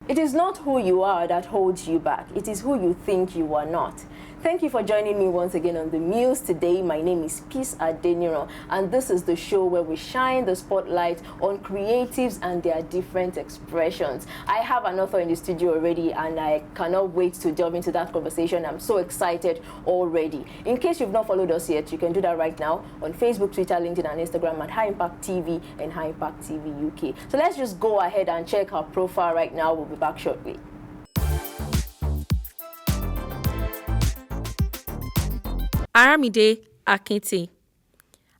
It is not who you are that holds you back. It is who you think you are not. Thank you for joining me once again on The Muse today. My name is Peace Adeniro, and this is the show where we shine the spotlight on creatives and their different expressions. I have an author in the studio already, and I cannot wait to delve into that conversation. I'm so excited already. In case you've not followed us yet, you can do that right now on Facebook, Twitter, LinkedIn, and Instagram at ImpactTV and ImpactTV UK. So let's just go ahead and check her profile right now. We'll be back shortly. Aramide Akinti.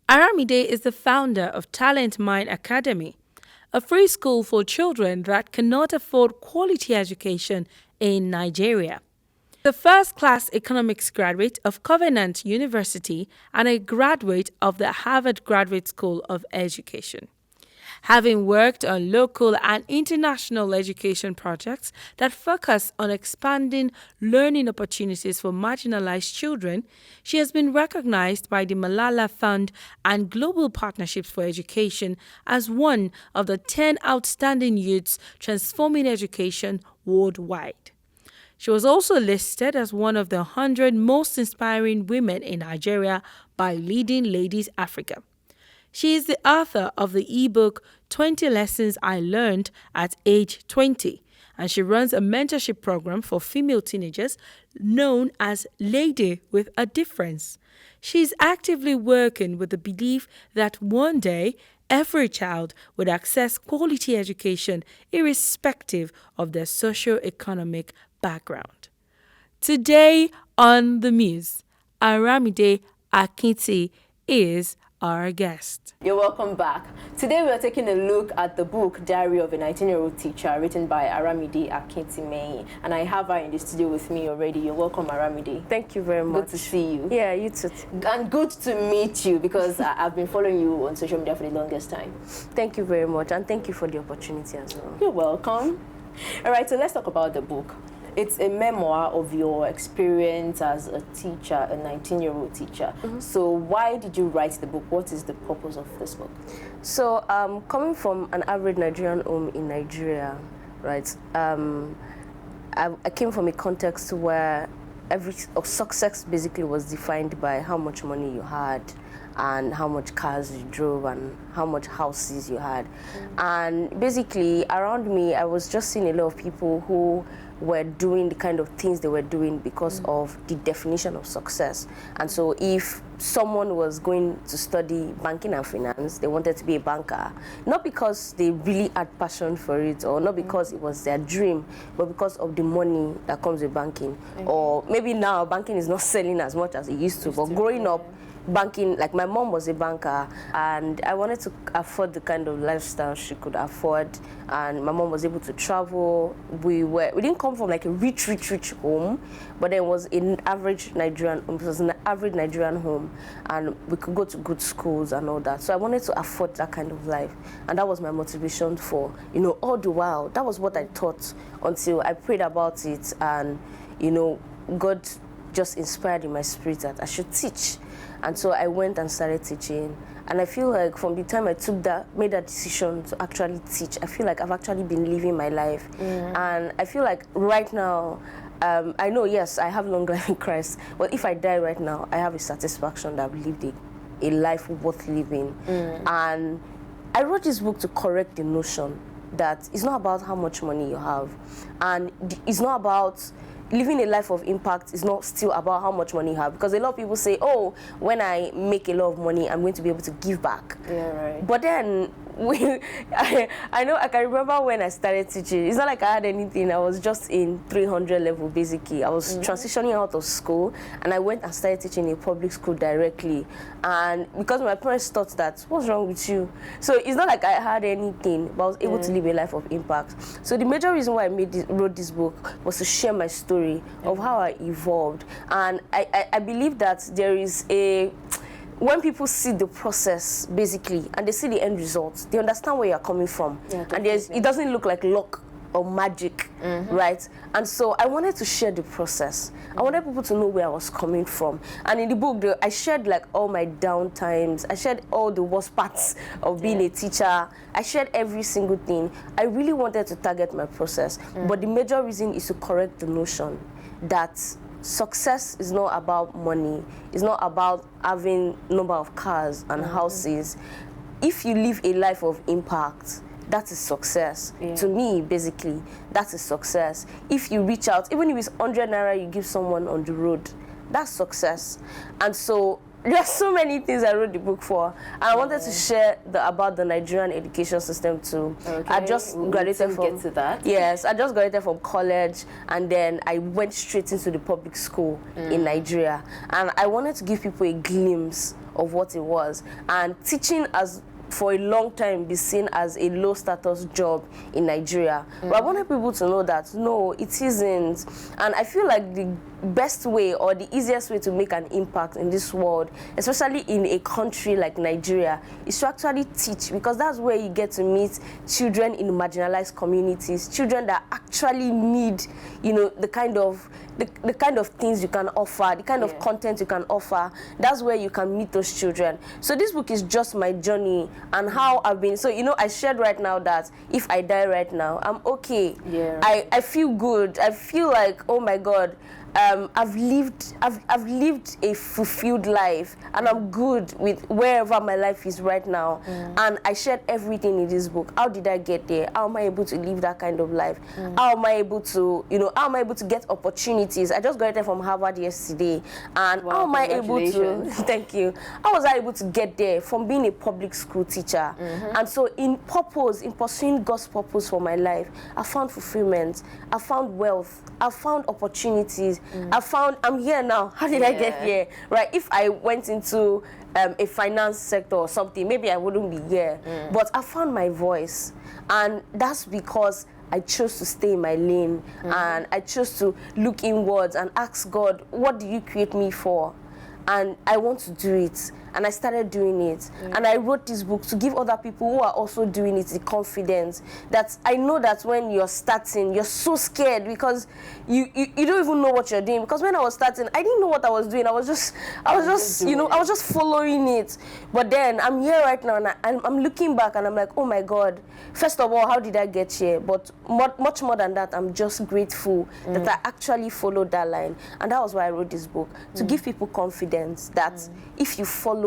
Aramide is the founder of Talent Mind Academy, a free school for children that cannot afford quality education in Nigeria. The first-class economics graduate of Covenant University and a graduate of the Harvard Graduate School of Education. Having worked on local and international education projects that focus on expanding learning opportunities for marginalized children, she has been recognized by the Malala Fund and Global Partnerships for Education as one of the 10 outstanding youths transforming education worldwide. She was also listed as one of the 100 most inspiring women in Nigeria by Leading Ladies Africa. She is the author of the ebook 20 Lessons I Learned at Age 20, and she runs a mentorship program for female teenagers known as Lady with a Difference. She is actively working with the belief that one day every child would access quality education irrespective of their socio-economic background. Today on The Muse, Aramide Akinti is our guest. You're welcome back. Today we are taking a look at the book Diary of a 19-Year-Old Teacher, written by Aramide Akinti, and I have her in the studio with me already. You're welcome, Aramide. Thank you very much. Good to see you. Yeah, you too. And good to meet you, because I've been following you on social media for the longest time. Thank you very much, and thank you for the opportunity as well. You're welcome. All right, so let's talk about the book. It's a memoir of your experience as a teacher, a 19-year-old teacher. Mm-hmm. So why did you write the book? What is the purpose of this book? So coming from an average Nigerian home in Nigeria, right, I came from a context where success basically was defined by how much money you had and how much cars you drove and how much houses you had. Mm-hmm. And basically around me, I was just seeing a lot of people who were doing the kind of things they were doing because of the definition of success. And so if someone was going to study banking and finance, they wanted to be a banker, not because they really had passion for it or not because it was their dream, but because of the money that comes with banking. Or maybe now banking is not selling as much as it used to, but growing up, banking, like my mom was a banker, and I wanted to afford the kind of lifestyle she could afford, and my mom was able to travel. We didn't come from like a rich home, but it was an average Nigerian home. It was an average Nigerian home, and we could go to good schools and all that. So I wanted to afford that kind of life, and that was my motivation for, all the while. That was what I thought until I prayed about it, and, God just inspired in my spirit that I should teach. And so I went and started teaching. And I feel like from the time I made that decision to actually teach, I feel like I've actually been living my life. And I feel like right now, I know, yes, I have long life in Christ, but if I die right now, I have a satisfaction that I've lived a life worth living. And I wrote this book to correct the notion that it's not about how much money you have. And it's not about living a life of impact is not still about how much money you have, because a lot of people say, oh, when I make a lot of money, I'm going to be able to give back. Yeah, right. But then I know I can remember when I started teaching. It's not like I had anything. I was just in 300 level basically. I was transitioning out of school, and I went and started teaching in a public school directly. And because my parents thought that, what's wrong with you? So it's not like I had anything, but I was able to live a life of impact. So the major reason why I wrote this book was to share my story of how I evolved. And I believe that there is when people see the process, basically, and they see the end results, they understand where you're coming from. Yeah, and it doesn't look like luck or magic, right? And so I wanted to share the process. I wanted people to know where I was coming from. And in the book, I shared like all my down times. I shared all the worst parts of being a teacher. I shared every single thing. I really wanted to target my process. But the major reason is to correct the notion that success is not about money. It's not about having number of cars and houses. If you live a life of impact, that is success. To me, basically, that is success. If you reach out, even if it's 100 naira you give someone on the road, that's success. And so there are so many things I wrote the book for. And I wanted to share about the Nigerian education system too. I just graduated from... get to that. Yes, I just graduated from college, and then I went straight into the public school in Nigeria. And I wanted to give people a glimpse of what it was. And teaching as for a long time be seen as a low status job in Nigeria. But I wanted people to know that no, it isn't. And I feel like the best way or the easiest way to make an impact in this world, especially in a country like Nigeria, is to actually teach, because that's where you get to meet children in marginalized communities, children that actually need, you know, the kind of things you can offer, the kind of content you can offer. That's where you can meet those children. So this book is just my journey and how I've been. So, you know, I shared right now that if I die right now, I'm okay. I feel good. I feel like, oh my God, I've lived a fulfilled life, and I'm good with wherever my life is right now. And I shared everything in this book. How did I get there? How am I able to live that kind of life? How am I able to, you know, how am I able to get opportunities? I just graduated from Harvard yesterday, and how am I able to? Thank you. How was I able to get there from being a public school teacher? And so, in pursuing God's purpose for my life, I found fulfillment. I found wealth. I found opportunities. I'm here now. How did I get here? Right? If I went into a finance sector or something, maybe I wouldn't be here. But I found my voice. And that's because I chose to stay in my lane. And I chose to look inwards and ask God, what do you create me for? And I want to do it. And I started doing it. And I wrote this book to give other people who are also doing it the confidence that I know that when you're starting, you're so scared because you don't even know what you're doing. Because when I was starting, I didn't know what I was doing. I was just you know, I was just following it. But then I'm here right now, and I'm looking back, and I'm like, oh my God, first of all, how did I get here? But much more than that, I'm just grateful that I actually followed that line. And that was why I wrote this book, to give people confidence that if you follow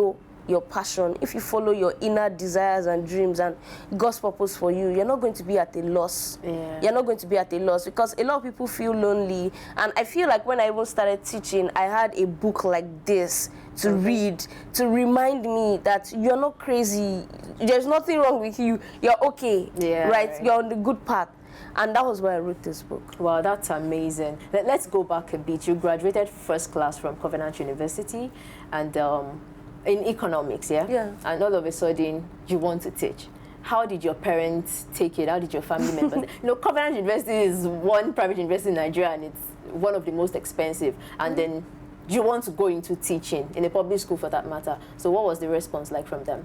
your passion, if you follow your inner desires and dreams and God's purpose for you, you're not going to be at a loss. You're not going to be at a loss, because a lot of people feel lonely. And I feel like when I even started teaching, I had a book like this to read, to remind me that you're not crazy. There's nothing wrong with you. You're okay, right? You're on the good path. And that was why I wrote this book. Wow, that's amazing. Let's go back a bit. You graduated first class from Covenant University, and in economics, and all of a sudden you want to teach. How did your parents take it? How did your family members? You know, Covenant University is one private university in Nigeria, and it's one of the most expensive. And then you want to go into teaching in a public school, for that matter. So what was the response like from them?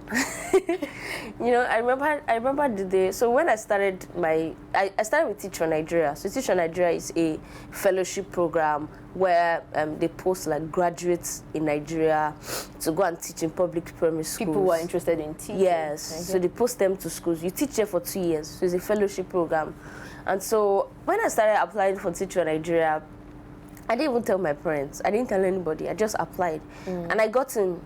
You know, I remember the day. So when I started I started with Teach for Nigeria. So Teach for Nigeria is a fellowship program where they post like graduates in Nigeria to go and teach in public primary schools. People who are interested in teaching. Yes. So they post them to schools. You teach there for 2 years. So it's a fellowship program. And so when I started applying for Teach for Nigeria, I didn't even tell my parents. I didn't tell anybody. I just applied. And I got in.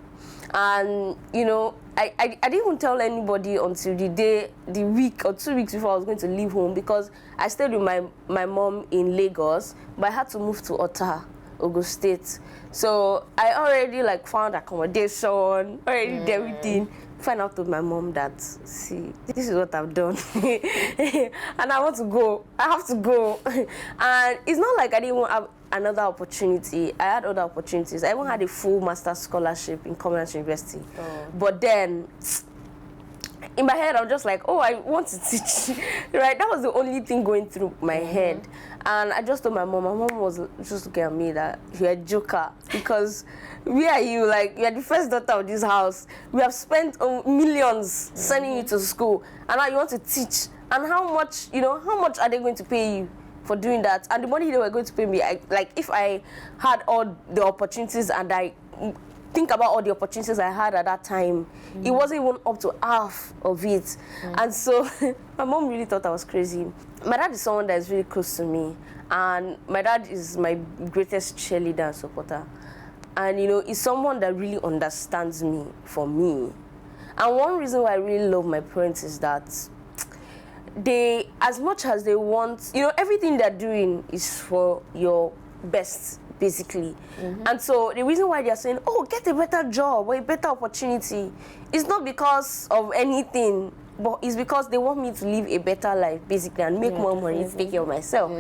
And, you know, I didn't even tell anybody until the week or 2 weeks before I was going to leave home, because I stayed with my mom in Lagos, but I had to move to Ota, Ogun State. So I already like found accommodation, already did everything. Find out to my mom that, see, this is what I've done. And I want to go. I have to go. And it's not like I didn't want to have another opportunity. I had other opportunities. I even had a full master's scholarship in Covenant University. But then in my head, I'm just like, oh, I want to teach, right? That was the only thing going through my head. And I just told my mom was just looking at me that you're a joker, because where are you? Like, you're the first daughter of this house. We have spent millions sending you to school, and now you want to teach. And how much, how much are they going to pay you for doing that? And the money they were going to pay me, if I had all the opportunities and I think about all the opportunities I had at that time, it wasn't even up to half of it. And so my mom really thought I was crazy. My dad is someone that is really close to me, and my dad is my greatest cheerleader and supporter. And he's someone that really understands me for me. And one reason why I really love my parents is that they, as much as they want, everything they're doing is for your best, basically. And so the reason why they're saying, oh, get a better job or a better opportunity, is not because of anything, but it's because they want me to live a better life, basically, and make more money to take care of myself.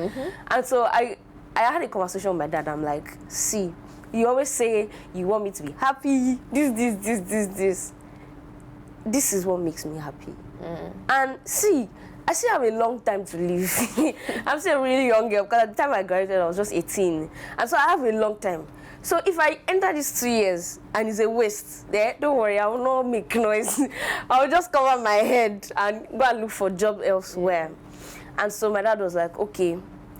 And so I had a conversation with my dad. I'm like, see, you always say you want me to be happy, this. This is what makes me happy. And see, I still have a long time to live. I'm still a really young girl, because at the time I graduated, I was just 18. And so I have a long time. So if I enter these 2 years and it's a waste, don't worry, I will not make noise. I will just cover my head and go and look for a job elsewhere. And so my dad was like, okay,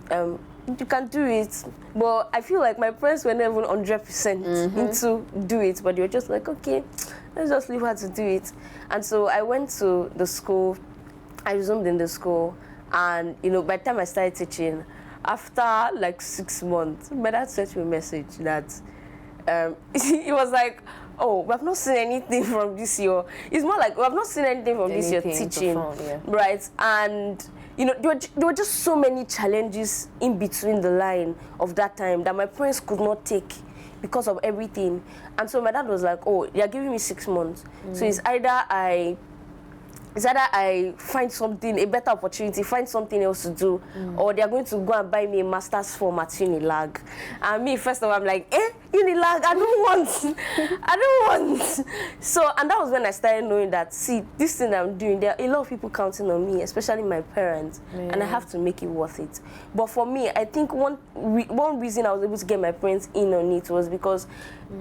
you can do it. But I feel like my parents were never 100% into do it, but they were just like, okay, let's just leave her to do it. And so I went to the school. I resumed in the school, and by the time I started teaching, after like 6 months, my dad sent me a message that he was like, oh, we have not seen anything from this year. It's more like, we have not seen anything from this year teaching, right? And there were just so many challenges in between the line of that time that my parents could not take because of everything. And so my dad was like, oh, they're giving me 6 months. So it's either I find something, a better opportunity, find something else to do, or they're going to go and buy me a master's form at Unilag. And me, first of all, I'm like, Unilag, I don't want. So, and that was when I started knowing that, see, this thing I'm doing, there are a lot of people counting on me, especially my parents, and I have to make it worth it. But for me, I think one reason I was able to get my parents in on it was because,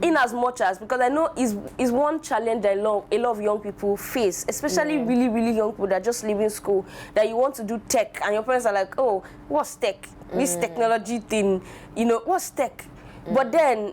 in as much as, because I know is one challenge that a lot of young people face, especially really young people that are just leaving school, that you want to do tech, and your parents are like, oh, what's tech? This technology thing, what's tech? But then,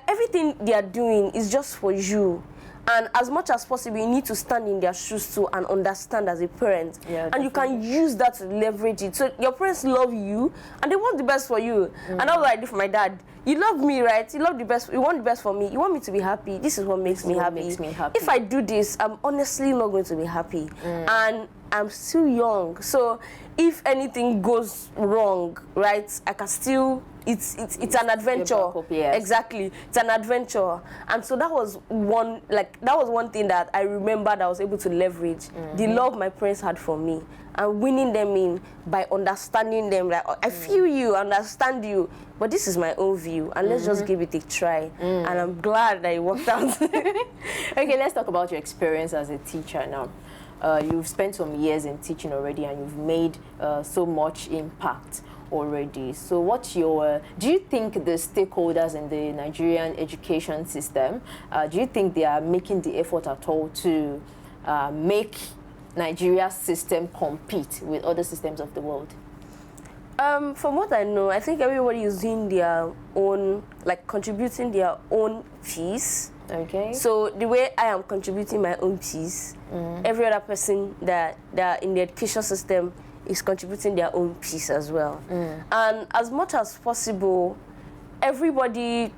everything they are doing is just for you. And as much as possible, you need to stand in their shoes too and understand as a parent. And you can use that to leverage it. So your parents love you, and they want the best for you. And that's what I did for my dad. You love me, right? You love the best. You want the best for me. You want me to be happy. This is what makes me happy. If I do this, I'm honestly not going to be happy. And I'm still young. So if anything goes wrong, right, I can still... It's an adventure. Exactly, it's an adventure. And so that was one thing that I remembered I was able to leverage, the love my parents had for me, and winning them in by understanding them. Like, I feel you, understand you, but this is my own view, and let's just give it a try. And I'm glad that it worked out. Okay, let's talk about your experience as a teacher now. You've spent some years in teaching already, and you've made so much impact already. So what's your, do you think the stakeholders in the Nigerian education system, do you think they are making the effort at all to make Nigeria's system compete with other systems of the world? From what I know, I think everybody is doing their own, like contributing their own piece. Okay. So the way I am contributing my own piece, every other person that in the education system is contributing their own piece as well. And as much as possible, everybody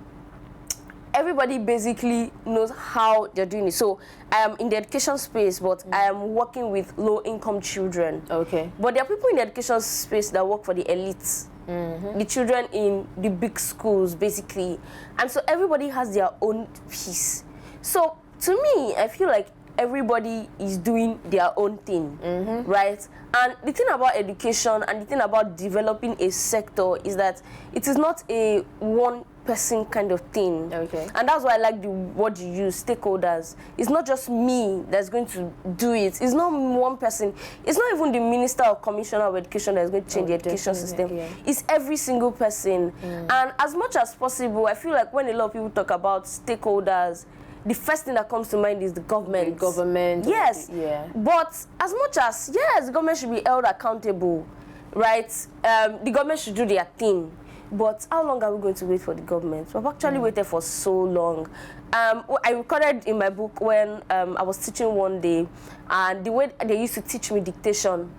basically knows how they're doing it. So I am in the education space, but I am working with low-income children. Okay. But there are people in the education space that work for the elites, the children in the big schools, basically. And so everybody has their own piece. So to me, I feel like everybody is doing their own thing, right? And the thing about education and the thing about developing a sector is that it is not a one person kind of thing. Okay. And that's why I like the word you use, stakeholders. It's not just me that's going to do it. It's not one person. It's not even the minister or commissioner of education that's going to change the education system. Yeah. It's every single person. And as much as possible, I feel like when a lot of people talk about stakeholders, the first thing that comes to mind is the government. The government. Yes. Yeah. But as much as, yes, the government should be held accountable, right? The government should do their thing. But how long are we going to wait for the government? We've actually waited for so long. I recorded in my book when I was teaching one day, and the way they used to teach me dictation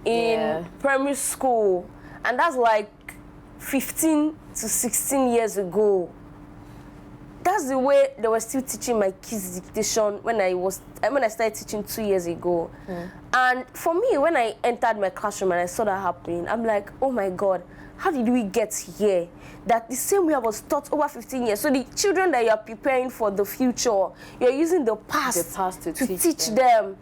in primary school, and that's like 15 to 16 years ago. That's the way they were still teaching my kids dictation when I started teaching 2 years ago. And for me, when I entered my classroom and I saw that happening, I'm like, oh my God, how did we get here? That the same way I was taught over 15 years. So the children that you are preparing for the future, you're using the past to teach them.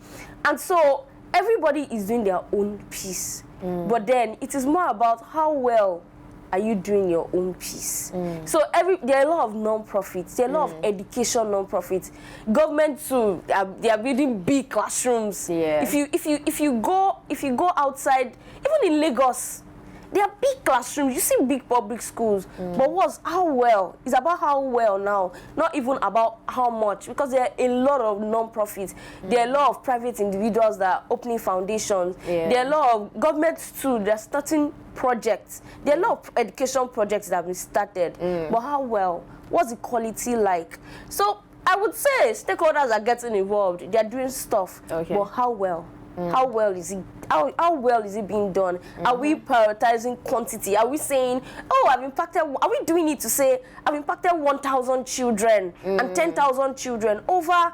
And so everybody is doing their own piece. But then it is more about how well are you doing your own piece. So there are a lot of non-profits, there are a lot of education non-profits. Government too, they are building big classrooms. Yeah. If you go outside, even in Lagos, there are big classrooms. You see big public schools, but how well? It's about how well now, not even about how much, because there are a lot of non-profits. There are a lot of private individuals that are opening foundations. There are a lot of governments too that are starting projects. There are a lot of education projects that have been started, but how well? What's the quality like? So I would say stakeholders are getting involved. They are doing stuff, but how well? How well is it? How well is it being done? Are we prioritizing quantity? Are we saying, oh, I've impacted? Are we doing it to say I've impacted 1,000 children and 10,000 children over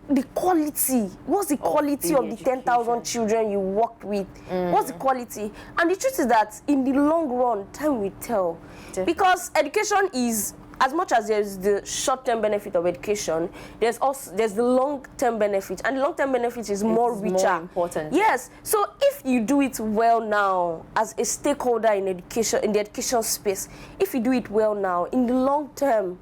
the quality? What's the quality of the 10,000 children you worked with? What's the quality? And the truth is that in the long run, time will tell. Because education is, as much as there's the short-term benefit of education, there's the long-term benefit, and the long-term benefit is more richer. More important. Yes. So if you do it well now, as a stakeholder in education, in the education space, if you do it well now, in the long term,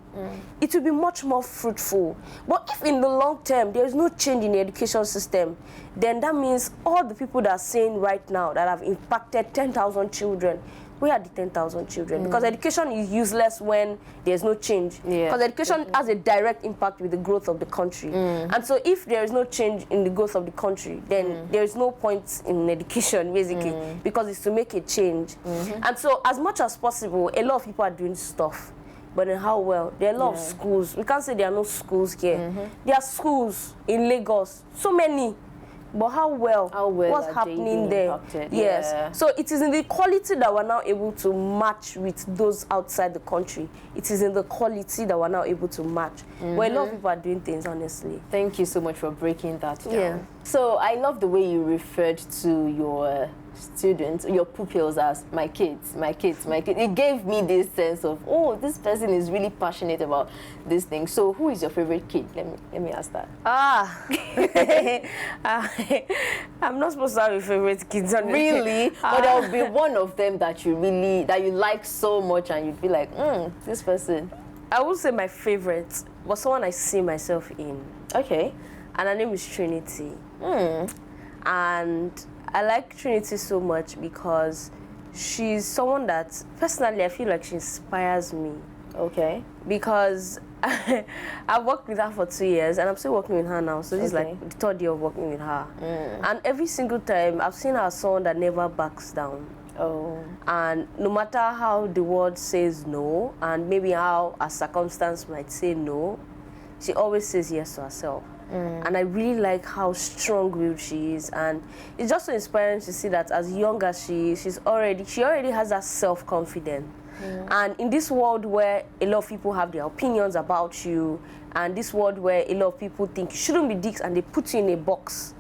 it will be much more fruitful. But if in the long term there is no change in the education system, then that means all the people that are saying right now that have impacted 10,000 children, where are the 10,000 children? Because education is useless when there's no change. Because education has a direct impact with the growth of the country. And so if there is no change in the growth of the country, then there is no point in education, basically, because it's to make a change. And so as much as possible, a lot of people are doing stuff. But in how well? There are a lot of schools. We can't say there are no schools here. There are schools in Lagos, so many. But how well? What's happening there? Yes. So it is in the quality that we're now able to match with those outside the country. It is in the quality that we're now able to match. But a lot of people are doing things, honestly. Thank you so much for breaking that down. Yeah. So I love the way you referred to your students, your pupils, as my kids, my kids, my kids. It gave me this sense of, oh, this person is really passionate about this thing. So who is your favorite kid? Let me ask that. I'm not supposed to have a favorite kid. Really? But there will be one of them that you like so much, and you'd be like, this person. I would say my favorite, but someone I see myself in. Okay. And her name is Trinity. And I like Trinity so much because she's someone that, personally, I feel like she inspires me. Okay. Because I've worked with her for 2 years, and I'm still working with her now. So this is like the third year of working with her. And every single time, I've seen her as someone that never backs down. Oh. And no matter how the world says no, and maybe how a circumstance might say no, she always says yes to herself. And I really like how strong-willed she is, and it's just so inspiring to see that as young as she is, she already has that self-confidence. And in this world where a lot of people have their opinions about you, and this world where a lot of people think you shouldn't be this and they put you in a box,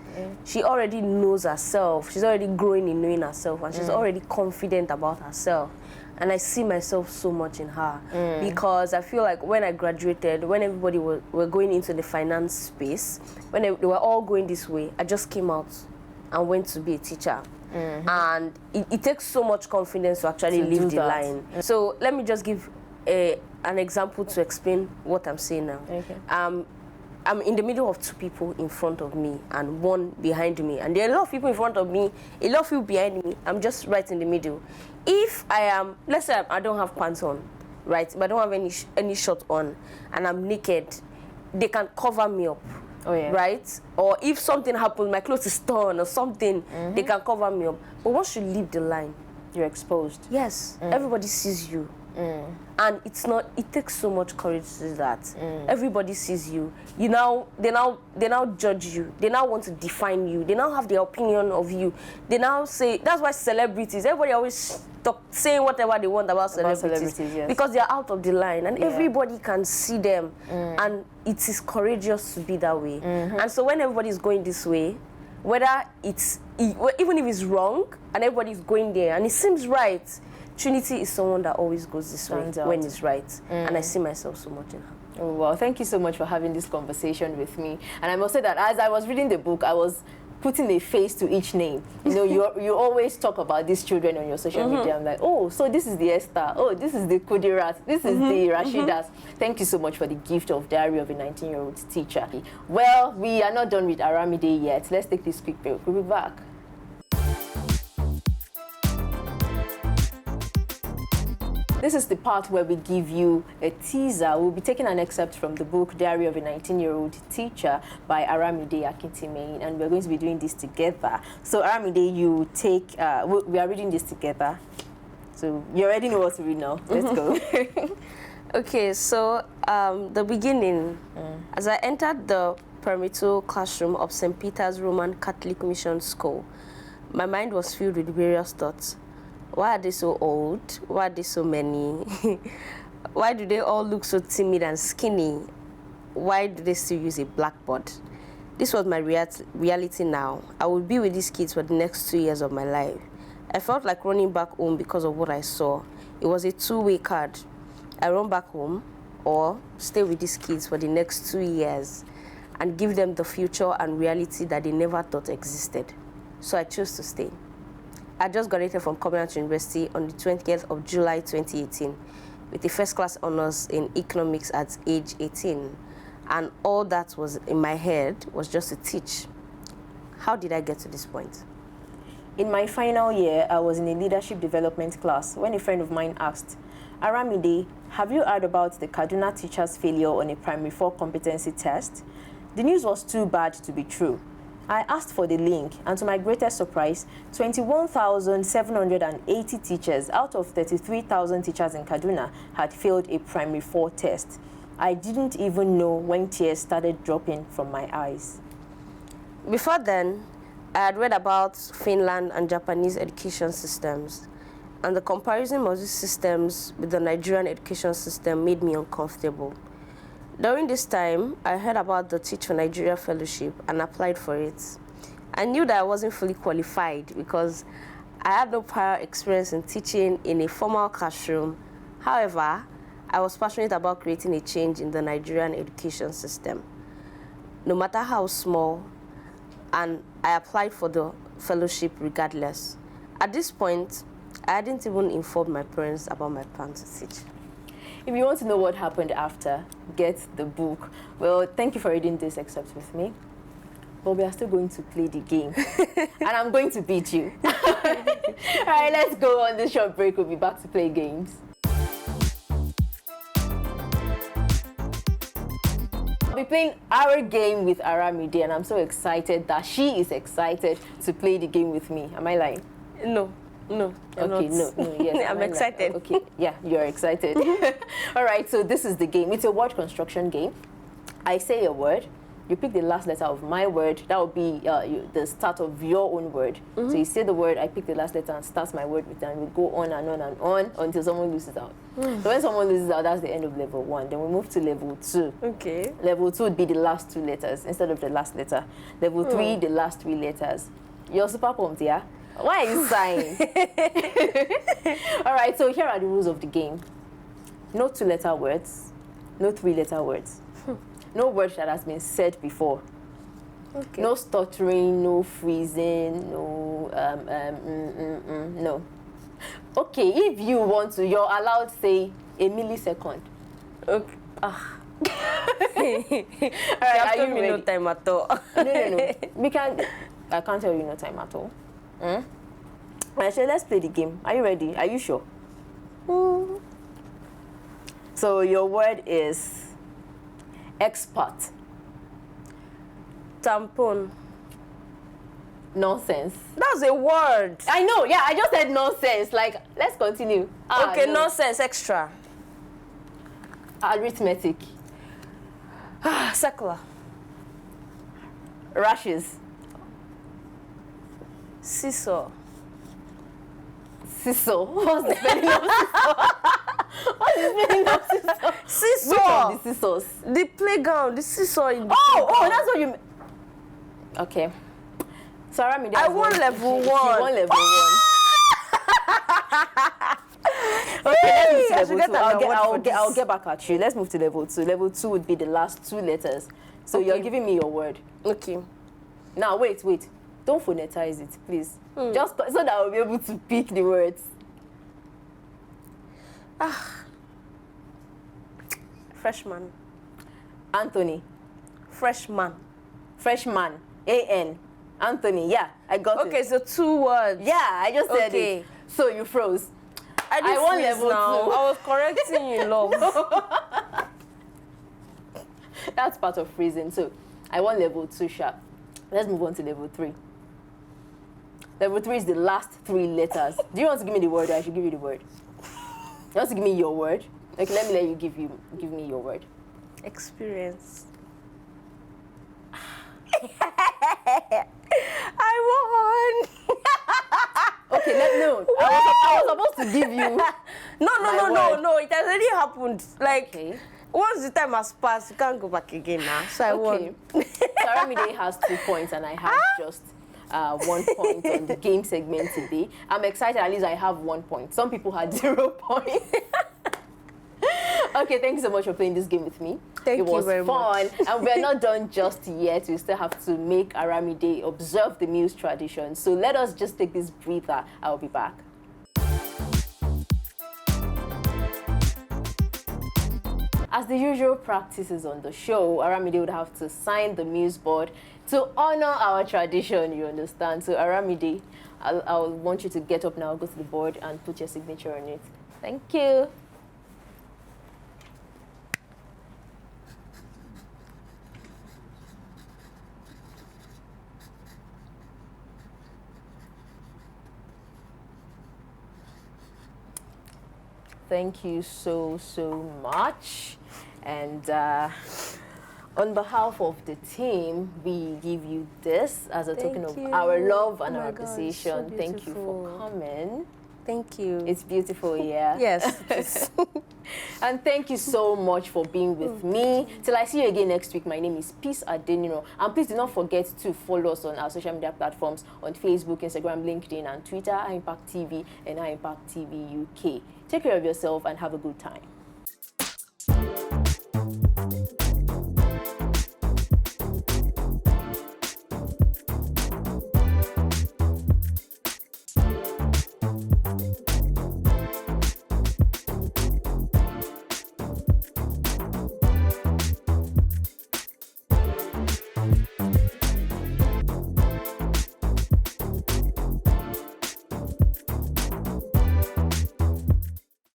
she already knows herself. She's already growing in knowing herself, and she's already confident about herself. And I see myself so much in her because I feel like when I graduated, when everybody were going into the finance space, when they were all going this way, I just came out and went to be a teacher. And it takes so much confidence to actually live the line. So let me just give an example to explain what I'm saying now. Okay. I'm in the middle of two people in front of me and one behind me. And there are a lot of people in front of me, a lot of people behind me. I'm just right in the middle. If I am, let's say I don't have pants on, right? But I don't have any shirt on and I'm naked, they can cover me up. Oh, yeah. Right? Or if something happens, my clothes is torn or something, they can cover me up. But once you leave the line, you're exposed. Yes, everybody sees you. And it takes so much courage to do that. Everybody sees you. They now judge you. They now want to define you. They now have their opinion of you. They now say, that's why celebrities, everybody always saying whatever they want about celebrities. Yes. Because they're out of the line and everybody can see them. And it is courageous to be that way. And so when everybody is going this way, whether even if it's wrong and everybody is going there and it seems right, Trinity is someone that always goes this way when it's right. And I see myself so much in her. Oh, well, thank you so much for having this conversation with me. And I must say that as I was reading the book, I was putting a face to each name. You know, you always talk about these children on your social media. I'm like, oh, so this is the Esther. Oh, this is the Kudirat. This is the Rashidas. Thank you so much for the gift of Diary of a 19-year-old Teacher. Well, we are not done with Aramide yet. Let's take this quick break. We'll be back. This is the part where we give you a teaser. We'll be taking an excerpt from the book Diary of a 19-year-old Teacher by Aramide Akinti, and we're going to be doing this together. So Aramide, you take, we are reading this together. So you already know what to read now. Let's go. Okay, so the beginning, as I entered the primary 2 classroom of St. Peter's Roman Catholic Mission School, my mind was filled with various thoughts. Why are they so old? Why are they so many? Why do they all look so timid and skinny? Why do they still use a blackboard? This was my reality now. I would be with these kids for the next 2 years of my life. I felt like running back home because of what I saw. It was a two-way card. I run back home or stay with these kids for the next 2 years and give them the future and reality that they never thought existed. So I chose to stay. I just graduated from Commonwealth University on the 20th of July 2018 with a first-class honors in economics at age 18. And all that was in my head was just to teach. How did I get to this point? In my final year, I was in a leadership development class when a friend of mine asked, Aramide, have you heard about the Kaduna teacher's failure on a primary 4 competency test? The news was too bad to be true. I asked for the link, and to my greatest surprise, 21,780 teachers out of 33,000 teachers in Kaduna had failed a primary 4 test. I didn't even know when tears started dropping from my eyes. Before then, I had read about Finland and Japanese education systems, and the comparison of these systems with the Nigerian education system made me uncomfortable. During this time, I heard about the Teach for Nigeria Fellowship and applied for it. I knew that I wasn't fully qualified because I had no prior experience in teaching in a formal classroom. However, I was passionate about creating a change in the Nigerian education system, no matter how small, and I applied for the fellowship regardless. At this point, I hadn't even informed my parents about my plan to teach. If you want to know what happened after, get the book. Well, thank you for reading this excerpt with me. But we are still going to play the game. And I'm going to beat you. All right, let's go on this short break. We'll be back to play games. I'll be playing our game with Aramide, and I'm so excited that she is excited to play the game with me. Am I lying? No. No. Okay, no, yes. I'm excited. Okay, yeah, you're excited. All right, so this is the game. It's a word construction game. I say a word, you pick the last letter of my word. That will be the start of your own word. So you say the word, I pick the last letter and start my word with that, and we go on and on and on until someone loses out. So when someone loses out, that's the end of level 1. Then we move to level 2. Okay. Level 2 would be the last 2 letters instead of the last letter. Level 3, the last 3 letters. You're super pumped, yeah? Why are you sighing? All right, so here are the rules of the game. No 2-letter words, no 3-letter words. No word that has been said before. Okay. No stuttering, no freezing, no, no. Okay, if you want to, you're allowed to say A millisecond. Okay. All right, are you ready? No time at all. No. I can't tell you no time at all. All right, so let's play the game. Are you ready? Are you sure? So your word is expert. Tampon. Nonsense. That's a word. I know, yeah, I just said nonsense. Like, let's continue. Okay, no. nonsense, extra. Arithmetic. Secular. Rashes. Seesaw. Seesaw. What's the spelling of seesaw? What's the spelling of seesaw? Seesaw. Which of the seesaws? The playground, the seesaw in the Oh, that's what you mean. Okay. So Aramide, I won level 1. You won level 1. Okay, let's move to level 2. I'll get back at you. Let's move to level 2. Level 2 would be the last 2 letters. So you're giving me your word. Okay. Now, wait. Don't phonetize it, please. Just so that I'll be able to pick the words. Freshman. Anthony. Freshman. Freshman. A-N. Anthony, yeah, I got it. Okay, so 2 words. Yeah, I just said it. So you froze. I won level 2. I was correcting you, love. That's part of freezing. So I won level 2 sharp. Let's move on to level 3. Level 3 is the last 3 letters. Do you want to give me the word or I should give you the word? You want to give me your word? Okay, let me let you give me your word. Experience. I won. Okay, I was supposed to give you. No. It has already happened. Like, okay. Once the time has passed, you can't go back again now. So I won. So Aramide has 2 points and I have just 1 point on the game segment today. I'm excited, at least I have 1 point. Some people had 0 points. Okay, thank you so much for playing this game with me. Thank you very much. It was fun, and we're not done just yet. We still have to make Aramide observe the Muse tradition. So let us just take this breather. I'll be back. As the usual practices on the show, Aramide would have to sign the Muse board to honor our tradition, you understand? So Aramide, I'll want you to get up now, go to the board and put your signature on it. Thank you. Thank you so much. And on behalf of the team, we give you this as a token of our love and our appreciation. So thank you for coming. Thank you. It's beautiful, yeah? Yes. And thank you so much for being with me. Till I see you again next week, my name is Peace Adeniro. And please do not forget to follow us on our social media platforms on Facebook, Instagram, LinkedIn, and Twitter, ImpactTV and ImpactTV UK. Take care of yourself and have a good time.